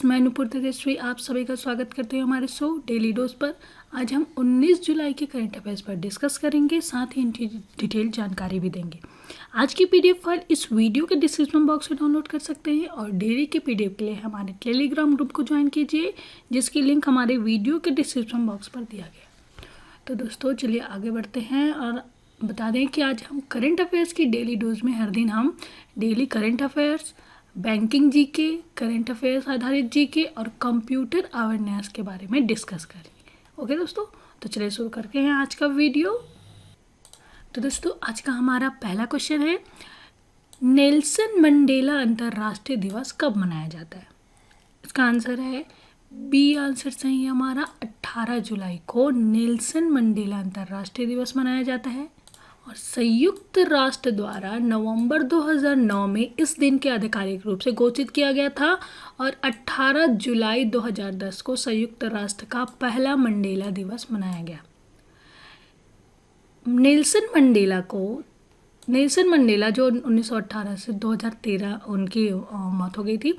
मैं नुपुर तेजस्वी आप सभी का स्वागत करते हैं हमारे शो डेली डोज पर। आज हम 19 जुलाई के करंट अफेयर्स पर डिस्कस करेंगे, साथ ही इनकी डिटेल जानकारी भी देंगे। आज की पीडीएफ फाइल इस वीडियो के डिस्क्रिप्शन बॉक्स में डाउनलोड कर सकते हैं और डेली के पीडीएफ के लिए हमारे टेलीग्राम ग्रुप को ज्वाइन कीजिए, जिसकी लिंक हमारे वीडियो के डिस्क्रिप्शन बॉक्स पर दिया गया। तो दोस्तों चलिए आगे बढ़ते हैं और बता दें कि आज हम करंट अफेयर्स की डेली डोज में हर दिन हम daily current affairs, banking GK, current affairs आधारित जीके और कंप्यूटर अवेयरनेस के बारे में डिस्कस करेंगे। ओके दोस्तों, तो चलिए शुरू करते हैं आज का वीडियो। तो दोस्तों आज का हमारा पहला क्वेश्चन है, नेल्सन मंडेला अंतर्राष्ट्रीय दिवस कब मनाया जाता है? इसका आंसर है बी आंसर सही है हमारा। 18 जुलाई को नेल्सन मंडेला अंतर्राष्ट्रीय दिवस मनाया जाता है और संयुक्त राष्ट्र द्वारा नवंबर 2009 में इस दिन के आधिकारिक रूप से घोषित किया गया था और 18 जुलाई 2010 को संयुक्त राष्ट्र का पहला मंडेला दिवस मनाया गया। नेल्सन मंडेला जो 1918 से 2013 उनकी मौत हो गई थी,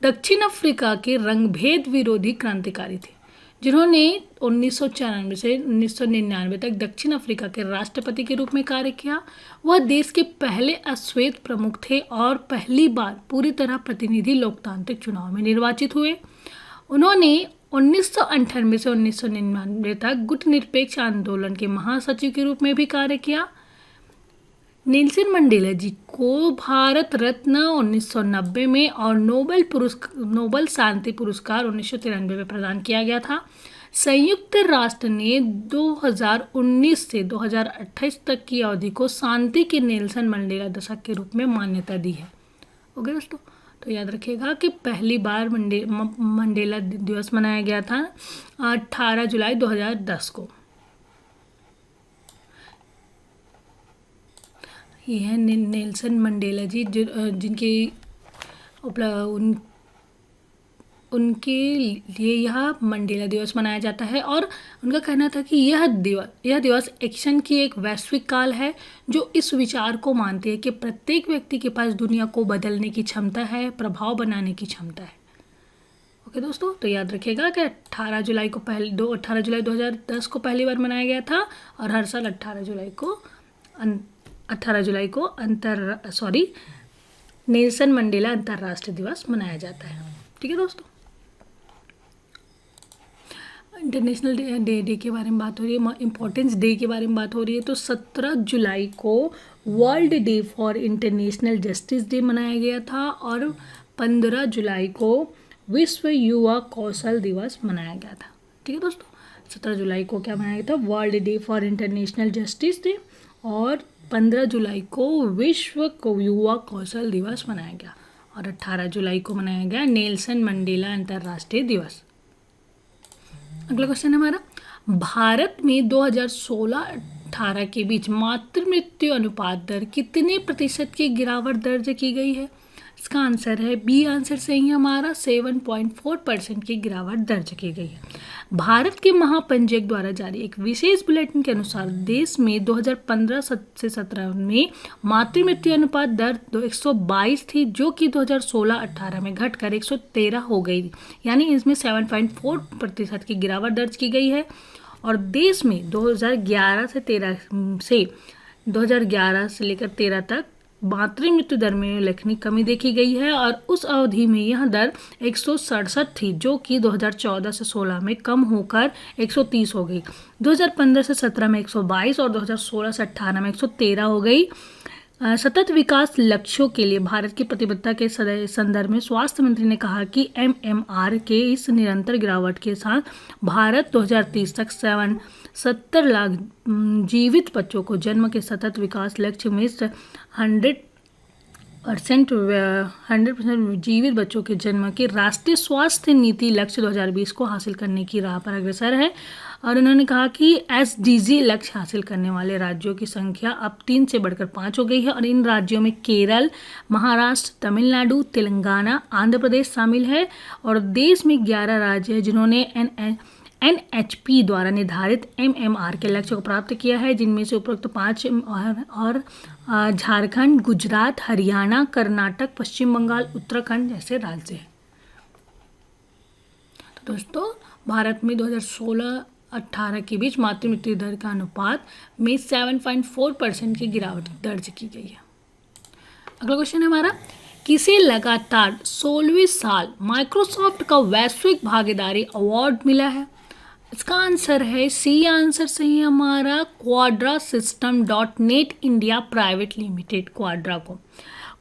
दक्षिण अफ्रीका के रंगभेद विरोधी क्रांतिकारी थे, जिन्होंने 1994 से 1999 तक दक्षिण अफ्रीका के राष्ट्रपति के रूप में कार्य किया। वह देश के पहले अश्वेत प्रमुख थे और पहली बार पूरी तरह प्रतिनिधि लोकतांत्रिक चुनाव में निर्वाचित हुए। उन्होंने 1998 से 1999 तक गुटनिरपेक्ष आंदोलन के महासचिव के रूप में भी कार्य किया। नेल्सन मंडेला जी को भारत रत्न 1990 में और नोबेल शांति पुरस्कार 1993 में प्रदान किया गया था। संयुक्त राष्ट्र ने 2019 से 2028 तक की अवधि को शांति के नेल्सन मंडेला दशक के रूप में मान्यता दी है। ओके दोस्तों, तो याद रखिएगा कि पहली बार मंडेला दिवस मनाया गया था 18 जुलाई 2010 को। ये है नेल्सन मंडेला जी जिनके उनके लिए यह मंडेला दिवस मनाया जाता है और उनका कहना था कि यह दिवस एक्शन की एक वैश्विक काल है जो इस विचार को मानती है कि प्रत्येक व्यक्ति के पास दुनिया को बदलने की क्षमता है, प्रभाव बनाने की क्षमता है। ओके दोस्तों, तो याद रखिएगा कि 18 जुलाई 2010 को पहली बार मनाया गया था और हर साल 18 जुलाई को नेल्सन मंडेला अंतर्राष्ट्रीय दिवस मनाया जाता है। ठीक है दोस्तों, इंटरनेशनल डे के बारे में बात हो रही है, इम्पोर्टेंस डे के बारे में बात हो रही है। तो 17 जुलाई को world day for international justice day मनाया गया था और 15 जुलाई को विश्व युवा कौशल दिवस मनाया गया था। ठीक है दोस्तों, 17 जुलाई को क्या मनाया गया था? World day for international justice day और 15 जुलाई को विश्व युवा कौशल दिवस मनाया गया और 18 जुलाई को मनाया गया नेल्सन मंडेला अंतर्राष्ट्रीय दिवस। अगला क्वेश्चन है हमारा, भारत में 2016-18 के बीच मातृ मृत्यु अनुपात दर कितने प्रतिशत की गिरावट दर्ज की गई है? इसका आंसर है बी आंसर सही है हमारा। 7.4% की गिरावट दर्ज की गई है। भारत के महापंजीयक द्वारा जारी एक विशेष बुलेटिन के अनुसार देश में 2015 से 17 में मातृ मृत्यु अनुपात दर 122 थी, जो कि 2016-18 में घटकर 113 हो गई, यानी इसमें 7.4% की गिरावट दर्ज की गई है। और देश में 2011 से लेकर 13 तक मातृ मृत्यु दर में उल्लेखनीय कमी देखी गई है और उस अवधि में यह दर 167 थी, जो कि 2014 से 16 में कम होकर 130 हो गई। 2015 से 17 में 122 और 2016 से 18 में 113 हो गई। सतत विकास लक्ष्यों के लिए भारत की प्रतिबद्धता के संदर्भ में स्वास्थ्य मंत्री ने कहा कि MMR के इस निरंतर गिरावट के साथ भारत 2030 तक 70 लाख जीवित बच्चों को जन्म के सतत विकास लक्ष्य में 100% जीवित बच्चों के जन्म के राष्ट्रीय स्वास्थ्य नीति लक्ष्य 2020 को हासिल करने की राह पर अग्रसर है। और उन्होंने कहा कि SDG लक्ष्य हासिल करने वाले राज्यों की संख्या अब 3 से बढ़कर 5 हो गई है और इन राज्यों में केरल, महाराष्ट्र, तमिलनाडु, तेलंगाना, आंध्र प्रदेश शामिल है और देश में 11 राज्य हैं जिन्होंने NHP द्वारा निर्धारित MMR के लक्ष्य को प्राप्त किया है, जिनमें से उपरोक्त 5 और झारखंड, गुजरात, हरियाणा, कर्नाटक, पश्चिम बंगाल, उत्तराखंड जैसे राज्य हैं। दोस्तों भारत में 2016-18 के बीच मातृ मृत्यु दर का अनुपात में 7.4% की गिरावट दर्ज की गई है। अगला क्वेश्चन है हमारा, किसे लगातार 16वें साल माइक्रोसॉफ्ट का वैश्विक भागीदारी अवार्ड मिला है? इसका आंसर है सी आंसर सही है हमारा, Quadra system dot net India private limited.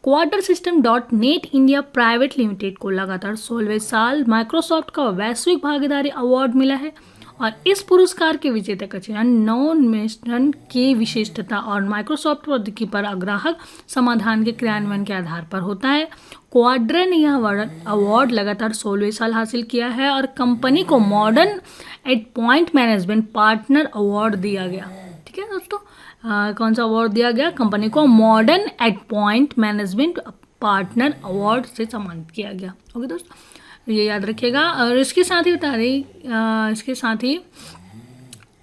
Quadra system dot net India private limited को लगातार 16वें साल माइक्रोसॉफ्ट का वैश्विक भागीदारी अवार्ड मिला है और इस पुरस्कार के विजेता का चयन नवोन्मेषण की विशिष्टता और माइक्रोसॉफ्ट प्रौद्योगिकी पर ग्राहक समाधान के क्रियान्वयन के आधार पर होता है। क्वाड्रा ने यह अवार्ड लगातार 16वें साल हासिल किया है और कंपनी को modern eight point management partner award दिया गया। ठीक है दोस्तों, कौन सा अवार्ड दिया गया? कंपनी को modern eight point management partner award से सम्मानित किया गया। ओके दोस्तों, ये याद रखिएगा। और इसके साथ ही बता रही इसके साथ ही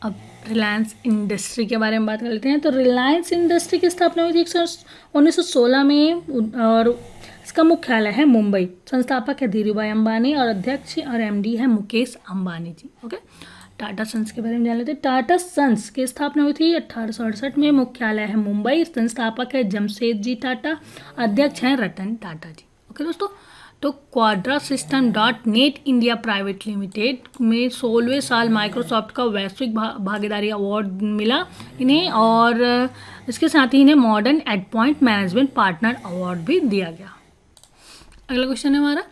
अब रिलायंस इंडस्ट्री के बारे में बात कर लेते हैं। तो रिलायंस इंडस्ट्री की स्थापना हुई थी 1916 में और इसका मुख्यालय है मुंबई। संस्थापक है धीरूभाई अंबानी और अध्यक्ष और एमडी है मुकेश अंबानी जी। ओके, टाटा सन्स के बारे में जान लेते हैं। टाटा सन्स की स्थापना हुई थी 1868 में, मुख्यालय है मुंबई। संस्थापक है जमशेदजी टाटा, अध्यक्ष हैं रतन टाटा जी। ओके दोस्तों, तो Quadra system dot net India private limited में 16वें साल माइक्रोसॉफ्ट का वैश्विक भागीदारी अवार्ड मिला इन्हें और इसके साथ ही इन्हें modern eight point management partner award भी दिया गया। अगला क्वेश्चन है हमारा,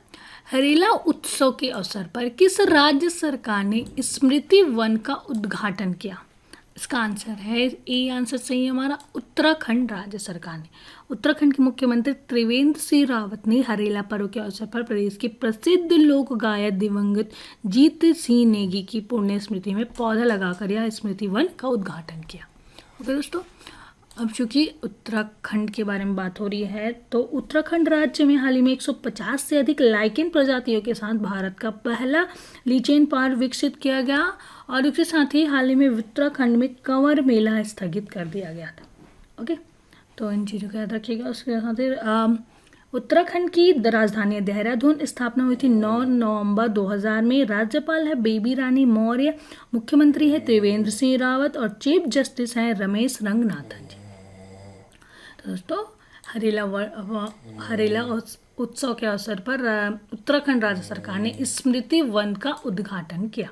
हरेला उत्सव के अवसर पर किस राज्य सरकार ने स्मृति वन का उद्घाटन किया? इसका आंसर है ए आंसर सही है हमारा, उत्तराखंड राज्य सरकार ने। उत्तराखंड के मुख्यमंत्री त्रिवेंद्र सिंह रावत ने हरेला पर्व के अवसर पर प्रदेश के प्रसिद्ध लोक गायक दिवंगत जीत सिंह नेगी की पुण्य स्मृति में पौधा लगाकर यह स्मृति वन का उद्घाटन किया। ओके दोस्तों, अब चूंकि उत्तराखंड के बारे में बात हो रही है तो उत्तराखंड राज्य में हाल ही में 150 से अधिक लाइकेन प्रजातियों के साथ भारत का पहला लीचेन पार्क विकसित किया गया और इसके साथ ही हाल ही में उत्तराखंड में कंवर मेला स्थगित कर दिया गया था। ओके, तो इन चीज़ों को याद रखिएगा। उसके साथ ही उत्तराखंड की राजधानी देहरादून स्थापना हुई थी 9 नवंबर 2000 में। राज्यपाल है बेबी रानी मौर्य, मुख्यमंत्री है त्रिवेंद्र सिंह रावत और चीफ जस्टिस हैं रमेश रंगनाथन जी। तो दोस्तों हरेला उत्सव के अवसर पर उत्तराखंड राज्य सरकार ने स्मृति वन का उद्घाटन किया।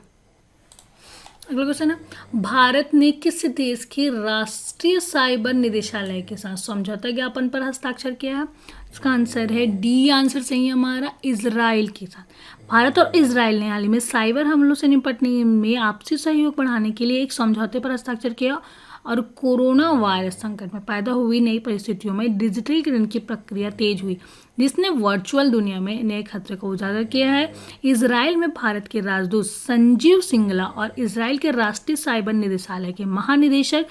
अगला क्वेश्चन है, भारत ने किस देश के राष्ट्रीय साइबर निदेशालय के साथ समझौता ज्ञापन पर हस्ताक्षर किया है? इसका आंसर है डी आंसर सही है हमारा, इजराइल के साथ। भारत और इजराइल ने हाल ही में साइबर हमलों से निपटने में आपसी सहयोग बढ़ाने के लिए एक समझौते पर हस्ताक्षर किया और कोरोना वायरस संकट में पैदा हुई नई परिस्थितियों में डिजिटलीकरण की प्रक्रिया तेज हुई, जिसने वर्चुअल दुनिया में नए खतरे को उजागर किया है। इजराइल में भारत के राजदूत संजीव सिंगला और इजराइल के राष्ट्रीय साइबर निदेशालय के महानिदेशक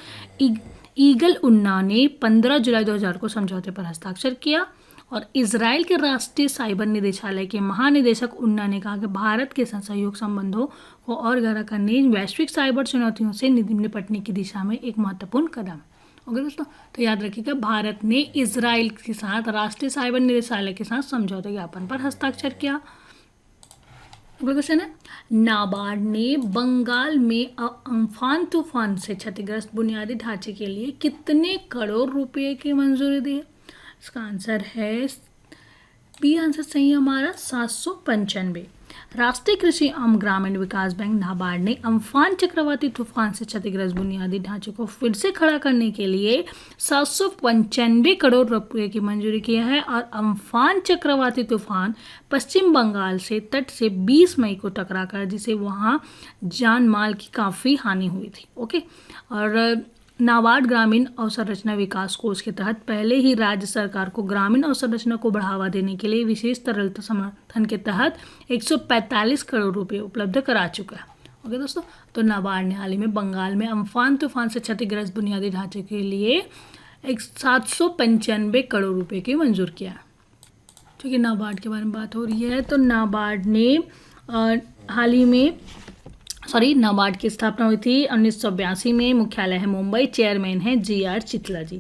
ईगल उन्ना ने 15 जुलाई 2000 को समझौते पर हस्ताक्षर किया और इजराइल के राष्ट्रीय साइबर निदेशालय के महानिदेशक उन्ना ने कहा कि भारत के साथ सहयोग संबंधों को और गहरा करने वैश्विक साइबर चुनौतियों से निपटने की दिशा में एक महत्वपूर्ण कदम है। ओके दोस्तों, तो याद रखिएगा भारत ने इजराइल के साथ राष्ट्रीय साइबर निदेशालय के साथ समझौते ज्ञापन पर हस्ताक्षर किया। अगला क्वेश्चन है, नाबार्ड ने बंगाल में अम्फान तूफान से क्षतिग्रस्त बुनियादी ढांचे के लिए कितने करोड़ रुपए की मंजूरी दी है? इसका आंसर है बी आंसर सही है हमारा, 795। राष्ट्रीय कृषि एवं ग्रामीण विकास बैंक नाबार्ड ने अम्फान चक्रवाती तूफान से क्षतिग्रस्त बुनियादी ढांचे को फिर से खड़ा करने के लिए 795 करोड़ रुपए की मंजूरी की है और अम्फान चक्रवाती तूफान पश्चिम बंगाल से तट से 20 मई को टकराकर जिसे वहां जान माल की काफ़ी हानि हुई थी। ओके, और नाबार्ड ग्रामीण अवसंरचना विकास कोष के तहत पहले ही राज्य सरकार को ग्रामीण अवसंरचना को बढ़ावा देने के लिए विशेष तरलता समर्थन के तहत 145 करोड़ रुपए उपलब्ध करा चुका है। ओके दोस्तों, तो नाबार्ड ने हाल ही में बंगाल में अम्फान तूफान से क्षतिग्रस्त बुनियादी ढांचे के लिए 795 करोड़ रुपए की मंजूर किया है। ठीक है, नाबार्ड के बारे में बात हो रही है तो नाबार्ड ने हाल ही में नाबार्ड की स्थापना हुई थी 1982 में। मुख्यालय है मुंबई, चेयरमैन है GR चितला जी।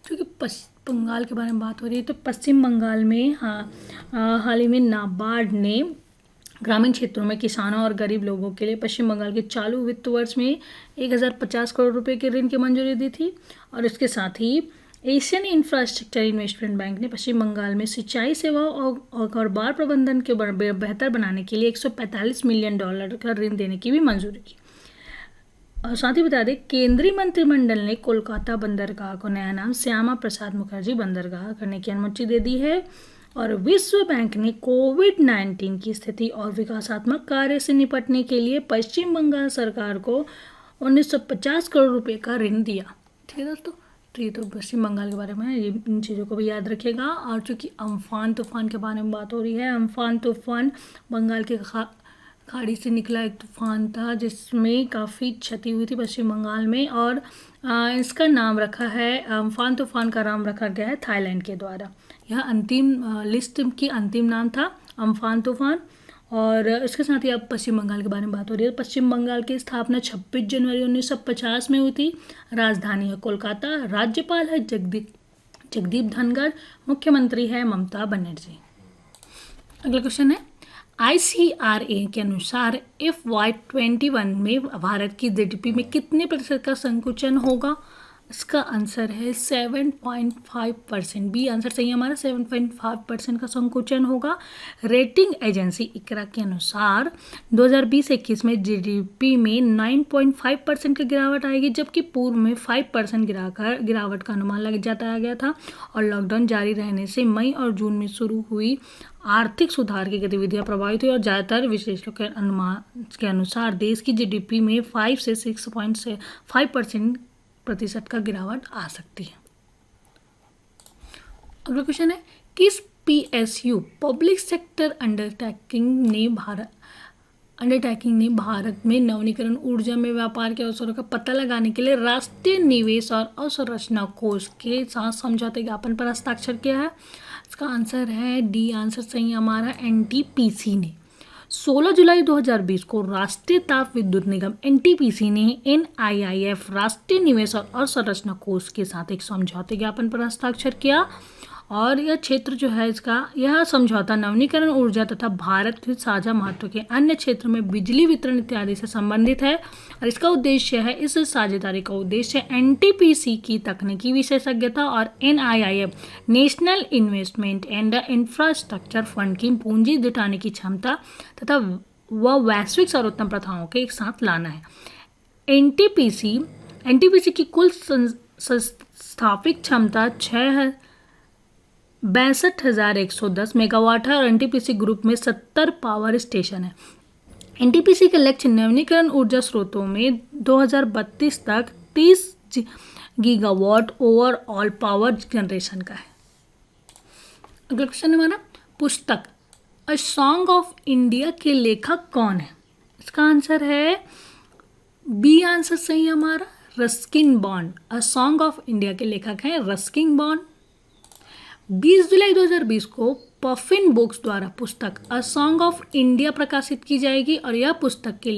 क्योंकि बंगाल के बारे में बात हो रही है तो पश्चिम बंगाल में हाल ही में नाबार्ड ने ग्रामीण क्षेत्रों में किसानों और गरीब लोगों के लिए पश्चिम बंगाल के चालू वित्त वर्ष में 1050 करोड़ रुपए के ऋण की मंजूरी दी थी। और इसके साथ ही एशियन इंफ्रास्ट्रक्चर इन्वेस्टमेंट बैंक ने पश्चिम बंगाल में सिंचाई सेवाओं और बाढ़ प्रबंधन के बेहतर बनाने के लिए $145 मिलियन का ऋण देने की भी मंजूरी की। और साथ ही बता दें, केंद्रीय मंत्रिमंडल ने कोलकाता बंदरगाह को नया नाम श्यामा प्रसाद मुखर्जी बंदरगाह करने की अनुमति दे दी है। और विश्व बैंक ने कोविड-19 की स्थिति और विकासात्मक कार्य से निपटने के लिए पश्चिम बंगाल सरकार को 1950 करोड़ रुपए का ऋण दिया। ठीक है दोस्तों, तो ये तो पश्चिम बंगाल के बारे में है, ये इन चीज़ों को भी याद रखिएगा। और चूँकि अम्फान तूफान के बारे में बात हो रही है, अम्फान तूफान बंगाल के खाड़ी से निकला एक तूफान था जिसमें काफ़ी क्षति हुई थी पश्चिम बंगाल में। और इसका नाम रखा है, अम्फान तूफान का नाम रखा गया है थाईलैंड के द्वारा। यह अंतिम लिस्ट की अंतिम नाम था अम्फान तूफान। और इसके साथ ही अब पश्चिम बंगाल के बारे में बात हो रही है। पश्चिम बंगाल की स्थापना 26 जनवरी 1950 में हुई थी। राजधानी है कोलकाता, राज्यपाल है जगदीप धनखड़, मुख्यमंत्री है ममता बनर्जी। अगला क्वेश्चन है, ICRA के अनुसार FY21 में भारत की GDP में कितने प्रतिशत का संकुचन होगा? इसका आंसर है 7.5%। बी आंसर सही है हमारा, 7.5% का संकुचन होगा। रेटिंग एजेंसी इकरा के अनुसार 2020-21 में GDP में 9.5% की गिरावट आएगी, जबकि पूर्व में 5% गिरावट का अनुमान जताया गया था। और लॉकडाउन जारी रहने से मई और जून में शुरू हुई आर्थिक सुधार की गतिविधियां प्रभावित हुई और ज़्यादातर विश्लेषकों के अनुमान के अनुसार देश की GDP में 5 से 6.5% प्रतिशत का गिरावट आ सकती है। अगला क्वेश्चन है, किस PSU पब्लिक सेक्टर अंडरटेकिंग ने भारत में नवीकरण ऊर्जा में व्यापार के अवसरों का पता लगाने के लिए राष्ट्रीय निवेश और अवसंरचना कोष के साथ समझौते ज्ञापन पर हस्ताक्षर किया है? इसका आंसर है डी आंसर सही हमारा, NTPC ने 16 जुलाई 2020 को राष्ट्रीय ताप विद्युत निगम NTPC ने NIIF राष्ट्रीय निवेश और अवसंरचना कोष के साथ एक समझौते ज्ञापन पर हस्ताक्षर किया। और यह क्षेत्र जो है यह समझौता नवीकरण ऊर्जा तथा भारत के साझा महत्व के अन्य क्षेत्रों में बिजली वितरण इत्यादि से संबंधित है। और इसका उद्देश्य है, इस साझेदारी का उद्देश्य NTPC की तकनीकी विशेषज्ञता और NIIF national investment and infrastructure fund की पूंजी जुटाने की क्षमता तथा वह वैश्विक सर्वोत्तम प्रथाओं के एक साथ लाना है। NTPC की कुल स्थापित क्षमता 62,110 मेगावाट है और NTPC ग्रुप में 70 पावर स्टेशन है। NTPC के लक्ष्य नवीकरण ऊर्जा स्रोतों में 2032 तक 30 गीगावाट ओवरऑल पावर जनरेशन का है। अगला क्वेश्चन है हमारा, पुस्तक अ सॉन्ग ऑफ इंडिया के लेखक कौन है? इसका आंसर है बी आंसर सही हमारा, Ruskin bond. A song of India के लेखक हैं रस्किन बॉन्ड। 20 जुलाई 2020 को पफिन बुक्स द्वारा पुस्तक अ सॉन्ग ऑफ इंडिया प्रकाशित की जाएगी और यह पुस्तक के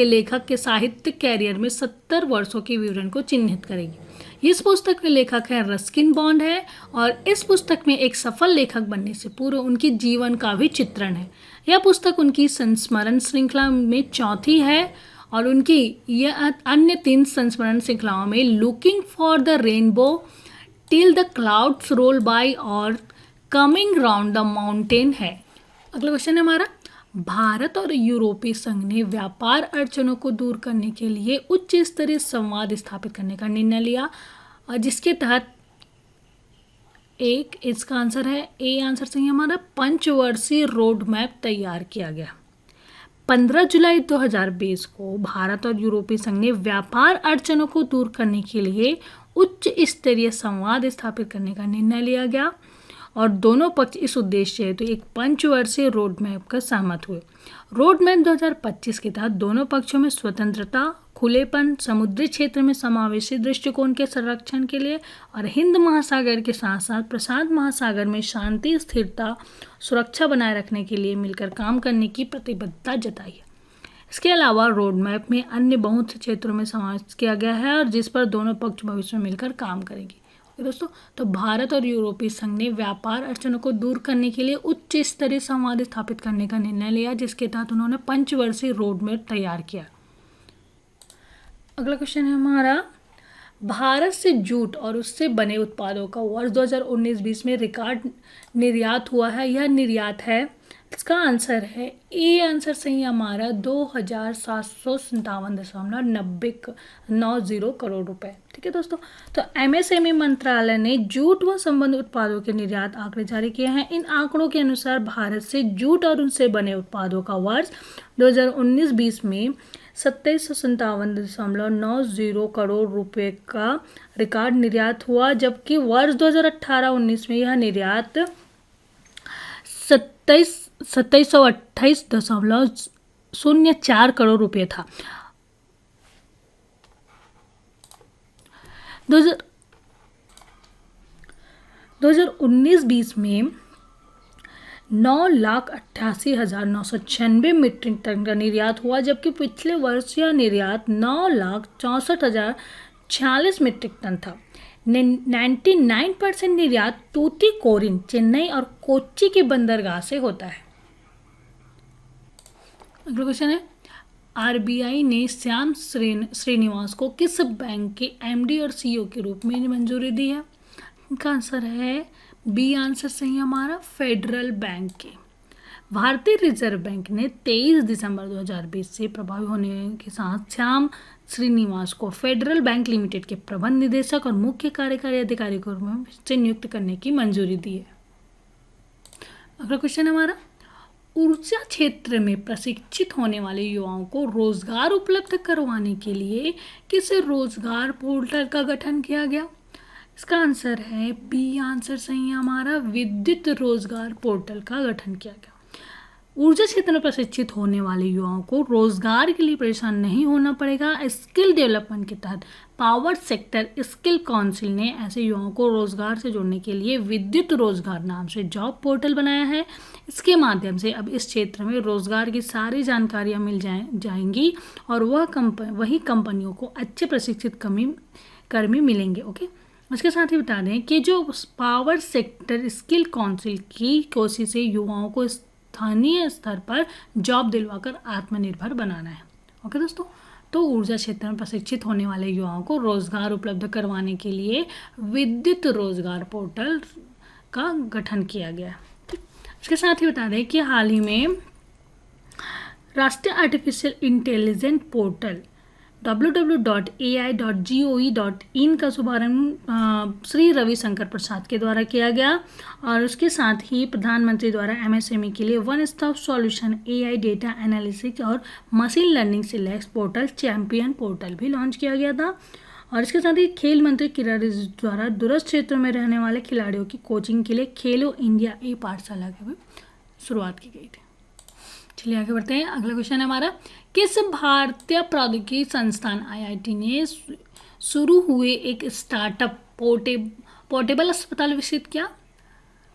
लेखक के साहित्यिक कैरियर में 70 वर्षों के विवरण को चिन्हित करेगी। इस पुस्तक के लेखक हैं रस्किन बॉन्ड है और इस पुस्तक में एक सफल लेखक बनने से पूर्व उनकी जीवन का भी चित्रण है। यह पुस्तक उनकी संस्मरण श्रृंखला में चौथी है और उनकी यह अन्य 3 संस्मरण श्रृंखलाओं में looking for the rainbow, till the clouds roll by और कमिंग राउंड द माउंटेन है। अगला क्वेश्चन है हमारा, भारत और यूरोपीय संघ ने व्यापार अड़चनों को दूर करने के लिए उच्च स्तरीय संवाद स्थापित करने का निर्णय लिया और जिसके तहत इसका आंसर है ए आंसर सही हमारा, पंचवर्षीय रोड मैप तैयार किया गया। 15 जुलाई 2020 को भारत और यूरोपीय संघ ने व्यापार अड़चनों को दूर करने के लिए उच्च स्तरीय संवाद स्थापित करने का निर्णय लिया गया और दोनों पक्ष इस उद्देश्य हेतु एक पंचवर्षीय रोड मैप का सहमत हुए। रोड मैप 2025 के तहत दोनों पक्षों में स्वतंत्रता, खुलेपन, समुद्री क्षेत्र में समावेशी दृष्टिकोण के संरक्षण के लिए और हिंद महासागर के साथ साथ प्रशांत महासागर में शांति, स्थिरता, सुरक्षा बनाए रखने के लिए मिलकर काम करने की प्रतिबद्धता जताई है। इसके अलावा रोड मैप में अन्य बहुत से क्षेत्रों में समावेश किया गया है और जिस पर दोनों पक्ष भविष्य में मिलकर काम करेंगे। दोस्तों, तो भारत और यूरोपीय संघ ने व्यापार अड़चनों को दूर करने के लिए उच्च स्तरीय संवाद स्थापित करने का निर्णय लिया, जिसके तहत उन्होंने पंचवर्षीय रोड मैप तैयार किया। अगला क्वेश्चन है हमारा, भारत से जूट और उससे बने उत्पादों का वर्ष 2019-20 में रिकॉर्ड निर्यात हुआ है। यह निर्यात है, इसका आंसर है ए आंसर सही हमारा 2757.90 करोड़ रुपए। ठीक है दोस्तों, तो एमएसएमई मंत्रालय ने जूट व संबंध उत्पादों के निर्यात आंकड़े जारी किए हैं। इन आंकड़ों के अनुसार भारत से जूट और उनसे बने उत्पादों का वर्ष 2019-20 में 2757.90 करोड़ रुपए का रिकॉर्ड निर्यात हुआ, जबकि वर्ष 2018-19 में यह निर्यात 2728.04 करोड़ रुपए था। 2019-20 में 9,88,996 मीट्रिक टन का निर्यात हुआ, जबकि पिछले वर्ष यह निर्यात 9,64,046 मीट्रिक टन था। 99% निर्यात तूतीकोरिन, चेन्नई और कोच्चि की बंदरगाह से होता है। अगला क्वेश्चन है, आरबीआई ने श्याम श्रीनिवास को किस बैंक के एमडी और सीईओ के रूप में मंजूरी दी है? इनका आंसर है बी आंसर सही हमारा फेडरल बैंक के। भारतीय रिजर्व बैंक ने 23 दिसंबर 2020 से प्रभावी होने के साथ श्याम श्रीनिवास को फेडरल बैंक लिमिटेड के प्रबंध निदेशक और मुख्य कार्यकारी अधिकारी के रूप में नियुक्त करने की मंजूरी दी है। अगला क्वेश्चन हमारा, ऊर्जा क्षेत्र में प्रशिक्षित होने वाले युवाओं को रोजगार उपलब्ध करवाने के लिए किस रोजगार पोर्टल का गठन किया गया? इसका आंसर है बी आंसर सही है हमारा विद्युत रोजगार पोर्टल का गठन किया गया। ऊर्जा क्षेत्र में प्रशिक्षित होने वाले युवाओं को रोजगार के लिए परेशान नहीं होना पड़ेगा। स्किल डेवलपमेंट के तहत पावर सेक्टर स्किल काउंसिल ने ऐसे युवाओं को रोजगार से जोड़ने के लिए विद्युत रोजगार नाम से जॉब पोर्टल बनाया है। इसके माध्यम से अब इस क्षेत्र में रोजगार की सारी जानकारियां मिल जाएंगी और वही कंपनियों को अच्छे प्रशिक्षित कर्मी मिलेंगे। ओके, इसके साथ ही बता दें कि जो पावर सेक्टर स्किल काउंसिल की कोशिश से युवाओं को स्थानीय स्तर पर जॉब दिलवाकर आत्मनिर्भर बनाना है। ओके दोस्तों, तो ऊर्जा क्षेत्र में प्रशिक्षित होने वाले युवाओं को रोजगार उपलब्ध करवाने के लिए विद्युत रोजगार पोर्टल का गठन किया गया है। इसके साथ ही बता दें कि हाल ही में राष्ट्रीय आर्टिफिशियल इंटेलिजेंस पोर्टल www.ai.gov.in का शुभारंभ श्री रविशंकर प्रसाद के द्वारा किया गया और उसके साथ ही प्रधानमंत्री द्वारा एमएसएमई के लिए one stop solution AI data analysis और मशीन लर्निंग से लैस पोर्टल चैंपियन पोर्टल भी लॉन्च किया गया था। और इसके साथ ही खेल मंत्री किरण रिजिजू द्वारा दूरस्थ क्षेत्रों में रहने वाले खिलाड़ियों की कोचिंग के लिए खेलो इंडिया ई पाठशाला की भी शुरुआत की गई थी। चलिए आगे बढ़ते हैं। अगला क्वेश्चन है हमारा, किस भारतीय प्रौद्योगिकी संस्थान आईआईटी ने शुरू हुए एक स्टार्टअप पोर्टेबल अस्पताल विकसित किया?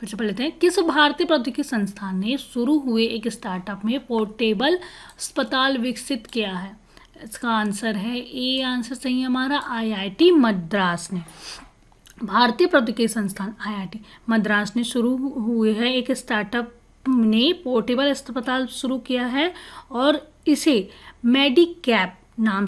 फिर से पढ़ लेते हैं। किस भारतीय प्रौद्योगिकी संस्थान ने शुरू हुए एक स्टार्टअप में पोर्टेबल अस्पताल विकसित किया है? इसका आंसर है ए आंसर सही हमारा आईआईटी मद्रास ने। भारतीय प्रौद्योगिकी संस्थान आईआईटी मद्रास ने शुरू हुए है एक स्टार्टअप ने पोर्टेबल अस्पताल शुरू किया है और इसे मेडिकैप नाम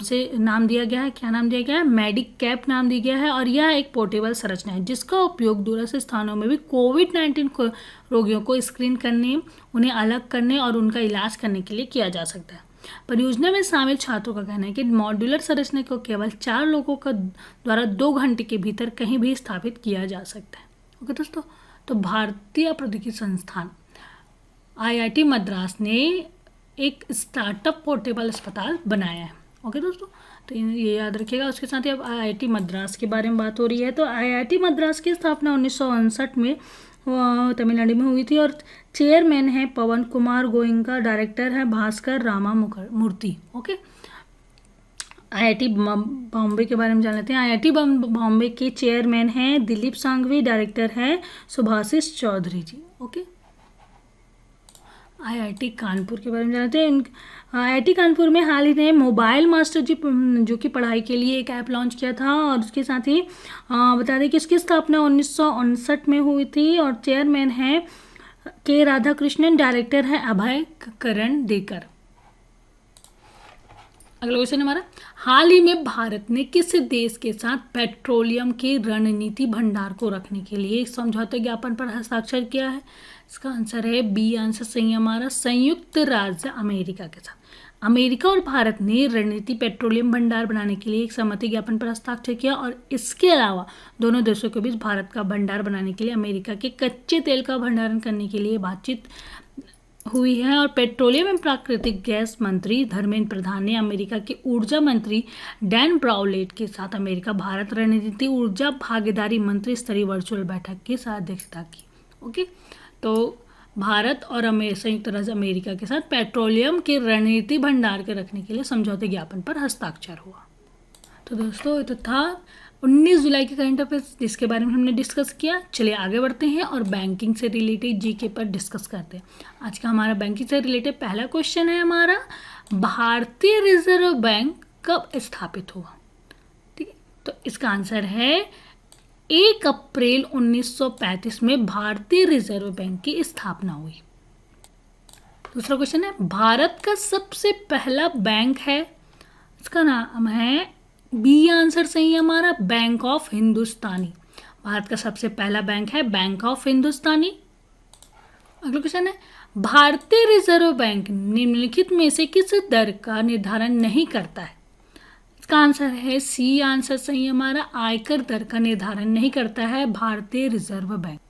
दिया गया है। क्या नाम दिया गया है? मेडिकैप नाम दिया गया है और यह एक पोर्टेबल संरचना है जिसका उपयोग दूरस्थ स्थानों में भी कोविड-19 रोगियों को स्क्रीन करने, उन्हें अलग करने और उनका इलाज करने के लिए किया जा सकता है। परियोजना में शामिल छात्रों का कहना है कि मॉड्यूलर संरचना को केवल 4 लोगों का द्वारा 2 घंटे के भीतर कहीं भी स्थापित किया जा सकता है। ओके दोस्तों, तो भारतीय प्रौद्योगिकी संस्थान आईआईटी मद्रास ने एक स्टार्टअप पोर्टेबल अस्पताल बनाया है। ओके दोस्तों, तो ये याद रखिएगा। उसके साथ ही अब आईआईटी मद्रास के बारे में बात हो रही है। तो आईआईटी मद्रास की स्थापना 1959 में तमिलनाडु में हुई थी और चेयरमैन है पवन कुमार गोयंका, डायरेक्टर है भास्कर रामा मूर्ति। ओके, आईआईटी बॉम्बे के बारे में जान लेते हैं। आईआईटी बॉम्बे के चेयरमैन हैं दिलीप सांघवी, डायरेक्टर है सुभाषिश चौधरी जी। ओके, आईआईटी कानपुर के बारे में जानते हैं। आईआईटी कानपुर में हाल ही में मोबाइल मास्टर जी जो कि पढ़ाई के लिए एक ऐप लॉन्च किया था, और उसके साथ ही बता दें कि इसकी स्थापना 1959 में हुई थी, और चेयरमैन हैं के राधाकृष्णन, डायरेक्टर है अभय करण देकर। अगला क्वेश्चन हमारा, हाल ही में भारत ने किस देश के साथ पेट्रोलियम के रणनीति भंडार को रखने के लिए एक समझौता ज्ञापन पर हस्ताक्षर किया है? इसका आंसर है बी आंसर सही हमारा, संयुक्त राज्य अमेरिका के साथ। अमेरिका और भारत ने रणनीति पेट्रोलियम भंडार बनाने के लिए एक सहमति ज्ञापन पर हस्ताक्षर किया, और इसके अलावा दोनों देशों के बीच भारत का भंडार बनाने के लिए अमेरिका के कच्चे तेल का भंडारण करने के लिए बातचीत हुई है। और पेट्रोलियम एवं प्राकृतिक गैस मंत्री धर्मेंद्र प्रधान ने अमेरिका के ऊर्जा मंत्री डैन ब्राउलेट के साथ अमेरिका भारत रणनीति ऊर्जा भागीदारी मंत्री स्तरीय वर्चुअल बैठक की अध्यक्षता की। ओके, तो भारत और संयुक्त राज्य अमेरिका के साथ पेट्रोलियम के रणनीति भंडार के रखने के लिए समझौते ज्ञापन पर हस्ताक्षर हुआ। तो दोस्तों, ये तो था 19 जुलाई के करंट अफेयर्स जिसके बारे में हमने डिस्कस किया। चलिए आगे बढ़ते हैं और बैंकिंग से रिलेटेड जीके पर डिस्कस करते हैं। आज का हमारा बैंकिंग से रिलेटेड पहला क्वेश्चन है हमारा, भारतीय रिजर्व बैंक कब स्थापित हुआ? ठीक है, तो इसका आंसर है 1 अप्रैल 1935 में भारतीय रिजर्व बैंक की स्थापना हुई। दूसरा क्वेश्चन है, भारत का सबसे पहला बैंक है, इसका नाम है बी आंसर सही है हमारा, बैंक ऑफ हिंदुस्तानी। भारत का सबसे पहला बैंक है बैंक ऑफ हिंदुस्तानी। अगला क्वेश्चन है, भारतीय रिजर्व बैंक निम्नलिखित में से किस दर का निर्धारण नहीं करता है? इसका आंसर है सी आंसर सही है हमारा, आयकर दर का निर्धारण नहीं करता है भारतीय रिजर्व बैंक।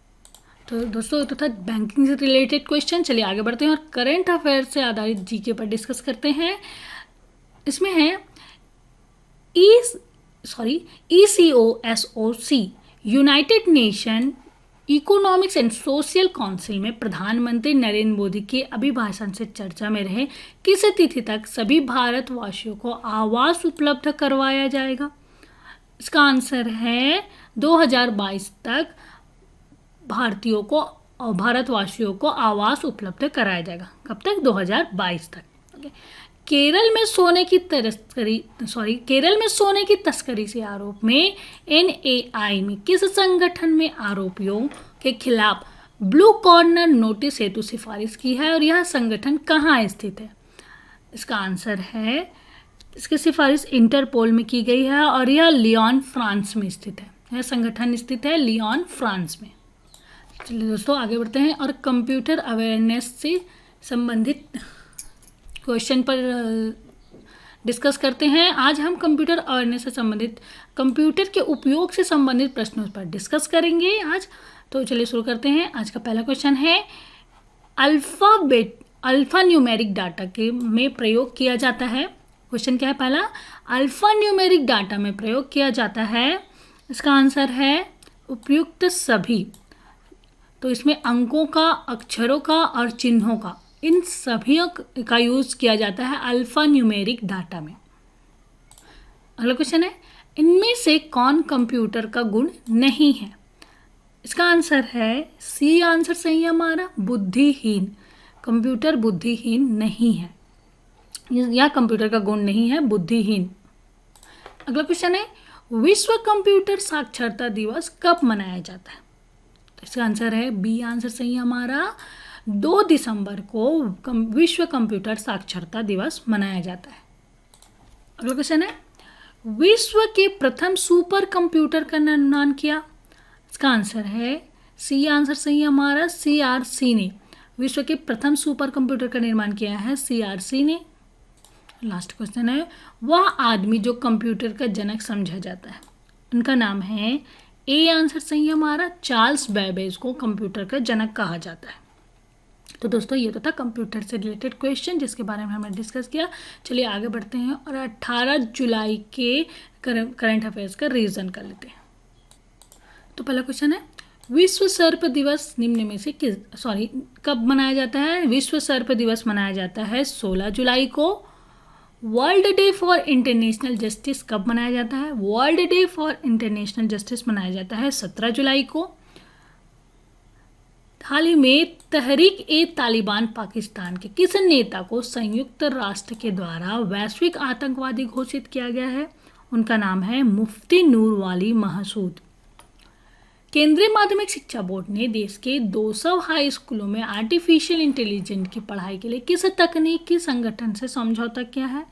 तो दोस्तों, तो था बैंकिंग से रिलेटेड क्वेश्चन। चलिए आगे बढ़ते हैं और करंट अफेयर से आधारित जीके पर डिस्कस करते हैं। इसमें है ECOSOC United nation economics and social council में प्रधानमंत्री नरेंद्र मोदी के अभिभाषण से चर्चा में रहे किस तिथि तक सभी भारतवासियों को आवास उपलब्ध करवाया जाएगा? इसका आंसर है 2022 तक भारतवासियों को आवास उपलब्ध कराया जाएगा। कब तक? 2022 तक। ओके। केरल में सोने की तस्करी से आरोप में NAI में किस संगठन में आरोपियों के खिलाफ ब्लू कॉर्नर नोटिस हेतु सिफारिश की है, और यह संगठन कहाँ स्थित है? इसका आंसर है, इसकी सिफारिश इंटरपोल में की गई है, और यह लियोन फ्रांस में स्थित है। यह संगठन स्थित है लियोन फ्रांस में। चलिए दोस्तों आगे बढ़ते हैं और कंप्यूटर अवेयरनेस से संबंधित क्वेश्चन पर डिस्कस करते हैं। आज हम कंप्यूटर अवेयरनेस से संबंधित कंप्यूटर के उपयोग से संबंधित प्रश्नों पर डिस्कस करेंगे आज। तो चलिए शुरू करते हैं। आज का पहला क्वेश्चन है, अल्फा न्यूमेरिक डाटा के में प्रयोग किया जाता है। क्वेश्चन क्या है पहला? अल्फा न्यूमेरिक डाटा में प्रयोग किया जाता है। इसका आंसर है उपयुक्त सभी। तो इसमें अंकों का, अक्षरों का और चिन्हों का, इन सभी का यूज किया जाता है अल्फा न्यूमेरिक डाटा में। अगला क्वेश्चन है, इनमें से कौन कंप्यूटर का गुण नहीं है? इसका आंसर है सी आंसर सही है हमारा, बुद्धिहीन। कंप्यूटर बुद्धिहीन नहीं है, यह कंप्यूटर का गुण नहीं है, बुद्धिहीन। अगला क्वेश्चन है, विश्व कंप्यूटर साक्षरता दिवस कब मनाया जाता है? तो इसका आंसर है बी आंसर सही है हमारा, 2 दिसंबर को विश्व कंप्यूटर साक्षरता दिवस मनाया जाता है। अगला क्वेश्चन है, विश्व के प्रथम सुपर कंप्यूटर का निर्माण किया? इसका आंसर है सी आंसर सही है हमारा, CRC ने विश्व के प्रथम सुपर कंप्यूटर का निर्माण किया है, CRC ने। लास्ट क्वेश्चन है, वह आदमी जो कंप्यूटर का जनक समझा जाता है, उनका नाम है, ए आंसर सही है हमारा, चार्ल्स बेबेज को कंप्यूटर का जनक कहा जाता है। तो दोस्तों ये तो था कंप्यूटर से रिलेटेड क्वेश्चन जिसके बारे में हमने डिस्कस किया। चलिए आगे बढ़ते हैं और 18 जुलाई के करंट अफेयर्स का रिवीजन कर लेते हैं। तो पहला क्वेश्चन है, विश्व सर्प दिवस निम्न में से कब मनाया जाता है? विश्व सर्प दिवस मनाया जाता है 16 जुलाई को। World day for international justice कब मनाया जाता है? World day for international justice मनाया जाता है 17 जुलाई को। हाल ही में तहरीक ए तालिबान पाकिस्तान के किस नेता को संयुक्त राष्ट्र के द्वारा वैश्विक आतंकवादी घोषित किया गया है? उनका नाम है मुफ्ती नूर वाली महसूद। केंद्रीय माध्यमिक शिक्षा बोर्ड ने देश के 200 हाई स्कूलों में आर्टिफिशियल इंटेलिजेंस की पढ़ाई के लिए किस तकनीकी संगठन से समझौता किया है?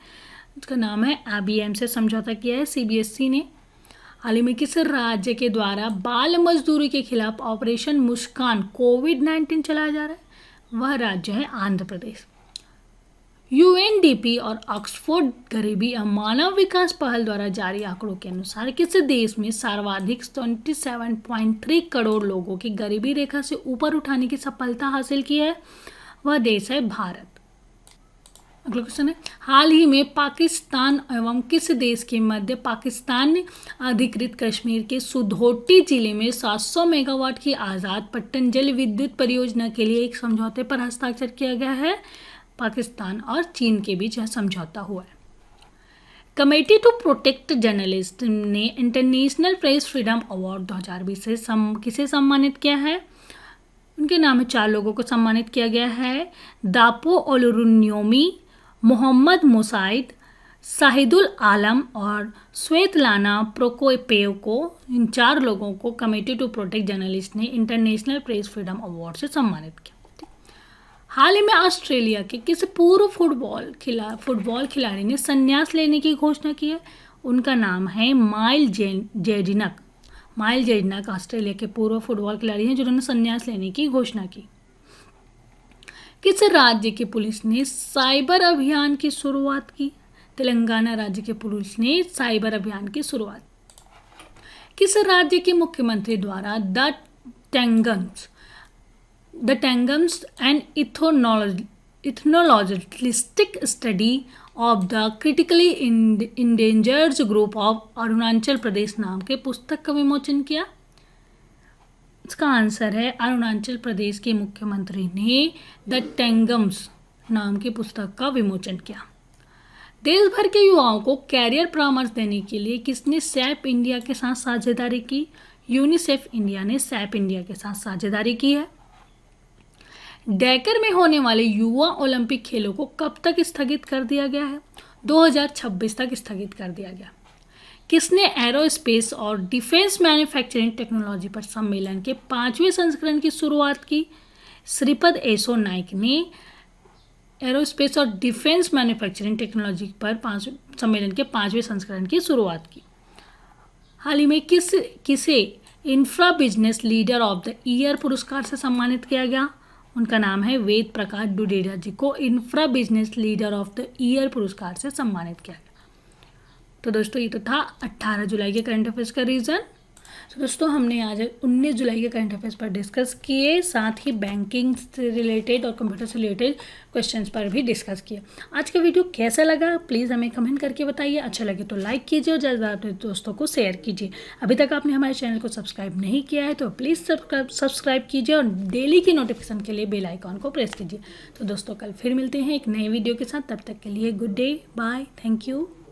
उसका नाम है IBM से समझौता किया है CBSE ने। हाल ही में किस राज्य के द्वारा बाल मजदूरी के खिलाफ ऑपरेशन मुस्कान कोविड-19 चलाया जा रहा है? वह राज्य है आंध्र प्रदेश। UNDP और ऑक्सफोर्ड गरीबी और मानव विकास पहल द्वारा जारी आंकड़ों के अनुसार किस देश में सर्वाधिक 27.3 करोड़ लोगों की गरीबी रेखा से ऊपर उठाने की सफलता हासिल की है? वह देश है भारत। अगला क्वेश्चन है, हाल ही में पाकिस्तान एवं किस देश के मध्य पाकिस्तान ने अधिकृत कश्मीर के सुधोटी जिले में 700 मेगावाट की आज़ाद पट्टन जल विद्युत परियोजना के लिए एक समझौते पर हस्ताक्षर किया गया है? पाकिस्तान और चीन के बीच यह समझौता हुआ है। कमेटी टू प्रोटेक्ट जर्नलिस्ट ने इंटरनेशनल प्रेस फ्रीडम अवार्ड 2020 से किसे सम्मानित किया है? उनके नाम में 4 लोगों को सम्मानित किया गया है। दापो ओलुरुन्योमी, मोहम्मद मुसाइद, शाहिदुल आलम और स्वेतलाना प्रोकोपेव को, इन 4 लोगों को कमेटी टू प्रोटेक्ट जर्नलिस्ट ने इंटरनेशनल प्रेस फ्रीडम अवार्ड से सम्मानित किया। हाल ही में ऑस्ट्रेलिया के किस पूर्व फुटबॉल खिलाड़ी ने संन्यास लेने की घोषणा की है? उनका नाम है माइल जेडनक ऑस्ट्रेलिया के पूर्व फुटबॉल खिलाड़ी हैं जिन्होंने संन्यास लेने की घोषणा की। किस राज्य की पुलिस ने साइबर अभियान की शुरुआत की? तेलंगाना राज्य के पुलिस ने साइबर अभियान की शुरुआत। किस राज्य के मुख्यमंत्री द्वारा the Tangams and ethnolinguistic study of the critically endangered group of Arunachal Pradesh नाम के पुस्तक का विमोचन किया? इसका आंसर है अरुणाचल प्रदेश के मुख्यमंत्री ने द टेंगम्स नाम की पुस्तक का विमोचन किया। देश भर के युवाओं को कैरियर परामर्श देने के लिए किसने सैप इंडिया के साथ साझेदारी की? यूनिसेफ इंडिया ने सैप इंडिया के साथ साझेदारी की है। डैकर में होने वाले युवा ओलंपिक खेलों को कब तक स्थगित कर दिया गया है? 2026 तक स्थगित कर दिया गया। किसने एरोस्पेस और डिफेंस मैन्युफैक्चरिंग टेक्नोलॉजी पर सम्मेलन के 5वें संस्करण की शुरुआत की? श्रीपद येसो नाइक ने एरोस्पेस और डिफेंस मैन्युफैक्चरिंग टेक्नोलॉजी पर सम्मेलन के 5वें संस्करण की शुरुआत की। हाल ही में किसे infra business leader of the year पुरस्कार से सम्मानित किया गया? उनका नाम है वेद प्रकाश डुडेजा जी को infra business leader of the year पुरस्कार से सम्मानित किया गया। तो दोस्तों ये तो था 18 जुलाई के करंट अफेयर्स का रीज़न। तो दोस्तों हमने आज 19 जुलाई के करंट अफेयर्स पर डिस्कस किए, साथ ही बैंकिंग से रिलेटेड और कंप्यूटर से रिलेटेड क्वेश्चंस पर भी डिस्कस किए। आज का वीडियो कैसा लगा प्लीज़ हमें कमेंट करके बताइए। अच्छा लगे तो लाइक कीजिए और ज़्यादा अपने दोस्तों को शेयर कीजिए। अभी तक आपने हमारे चैनल को सब्सक्राइब नहीं किया है तो प्लीज़ सब्सक्राइब कीजिए और डेली की नोटिफिकेशन के लिए बेल आइकॉन को प्रेस कीजिए। तो दोस्तों कल फिर मिलते हैं एक नए वीडियो के साथ, तब तक के लिए good day, bye, thank you.